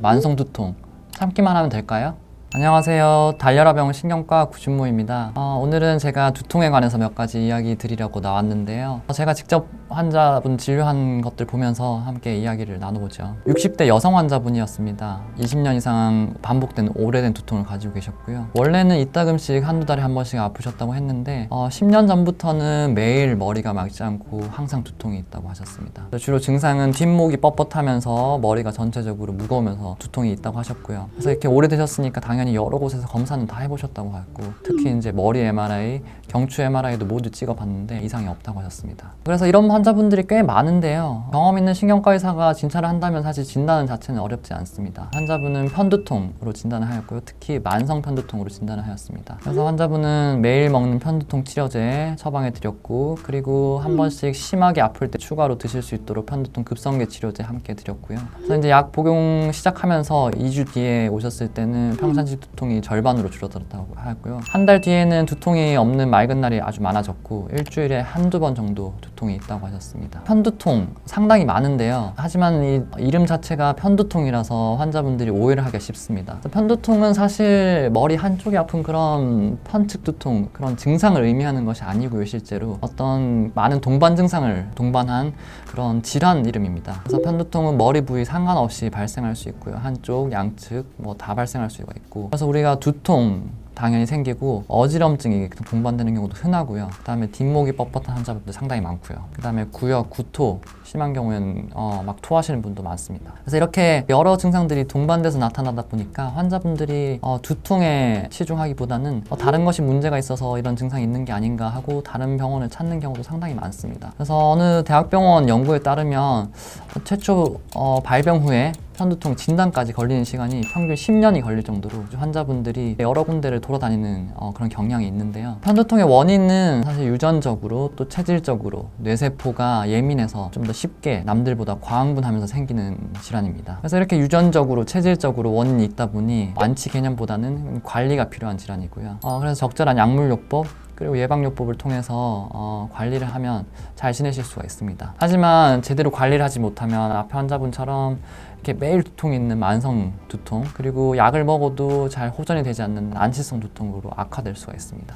만성 두통 참기만 하면 될까요? 안녕하세요. 달려라병원 신경과 구준모입니다. 오늘은 제가 두통에 관해서 몇 가지 이야기 드리려고 나왔는데요. 제가 직접 환자분 진료한 것들 보면서 함께 이야기를 나눠보죠. 60대 여성 환자분이었습니다. 20년 이상 반복된 오래된 두통을 가지고 계셨고요. 원래는 이따금씩 한두 달에 한 번씩 아프셨다고 했는데 10년 전부터는 매일 머리가 맑지 않고 항상 두통이 있다고 하셨습니다. 주로 증상은 뒷목이 뻣뻣하면서 머리가 전체적으로 무거우면서 두통이 있다고 하셨고요. 그래서 이렇게 오래되셨으니까 당연히 여러 곳에서 검사는 다 해보셨다고 하고, 특히 이제 머리 MRI, 경추 MRI도 모두 찍어봤는데 이상이 없다고 하셨습니다. 그래서 이런 환자분들이 꽤 많은데요. 경험 있는 신경과 의사가 진찰을 한다면 사실 진단은 자체는 어렵지 않습니다. 환자분은 편두통으로 진단을 하였고요. 특히 만성 편두통으로 진단을 하였습니다. 그래서 환자분은 매일 먹는 편두통 치료제 처방해 드렸고, 그리고 한 번씩 심하게 아플 때 추가로 드실 수 있도록 편두통 급성계 치료제 함께 드렸고요. 그래서 이제 약 복용 시작하면서 2주 뒤에 오셨을 때는 평상시 두통이 절반으로 줄어들었다고 하였고요. 한 달 뒤에는 두통이 없는 맑은 날이 아주 많아졌고, 일주일에 한두 번 정도 두통이 있다고 하셨습니다. 편두통 상당히 많은데요. 하지만 이 이름 자체가 편두통이라서 환자분들이 오해를 하기가 쉽습니다. 편두통은 사실 머리 한쪽이 아픈 그런 편측 두통, 그런 증상을 의미하는 것이 아니고요. 실제로 어떤 많은 동반 증상을 동반한 그런 질환 이름입니다. 그래서 편두통은 머리 부위 상관없이 발생할 수 있고요. 한쪽, 양측 뭐 다 발생할 수가 있고, 그래서 우리가 두통 당연히 생기고 어지럼증이 동반되는 경우도 흔하고요. 그 다음에 뒷목이 뻣뻣한 환자분들 상당히 많고요. 그 다음에 구역, 구토, 심한 경우에는 막 토하시는 분도 많습니다. 그래서 이렇게 여러 증상들이 동반돼서 나타나다 보니까 환자분들이 두통에 치중하기보다는 다른 것이 문제가 있어서 이런 증상이 있는 게 아닌가 하고 다른 병원을 찾는 경우도 상당히 많습니다. 그래서 어느 대학병원 연구에 따르면 최초 발병 후에 편두통 진단까지 걸리는 시간이 평균 10년이 걸릴 정도로 환자분들이 여러 군데를 돌아다니는 그런 경향이 있는데요. 편두통의 원인은 사실 유전적으로 또 체질적으로 뇌세포가 예민해서 좀 더 쉽게 남들보다 과흥분하면서 생기는 질환입니다. 그래서 이렇게 유전적으로 체질적으로 원인이 있다 보니 완치 개념보다는 관리가 필요한 질환이고요. 그래서 적절한 약물요법 그리고 예방요법을 통해서 관리를 하면 잘 지내실 수가 있습니다. 하지만 제대로 관리를 하지 못하면 앞에 환자분처럼 이렇게 매일 두통이 있는 만성 두통, 그리고 약을 먹어도 잘 호전이 되지 않는 난치성 두통으로 악화될 수가 있습니다.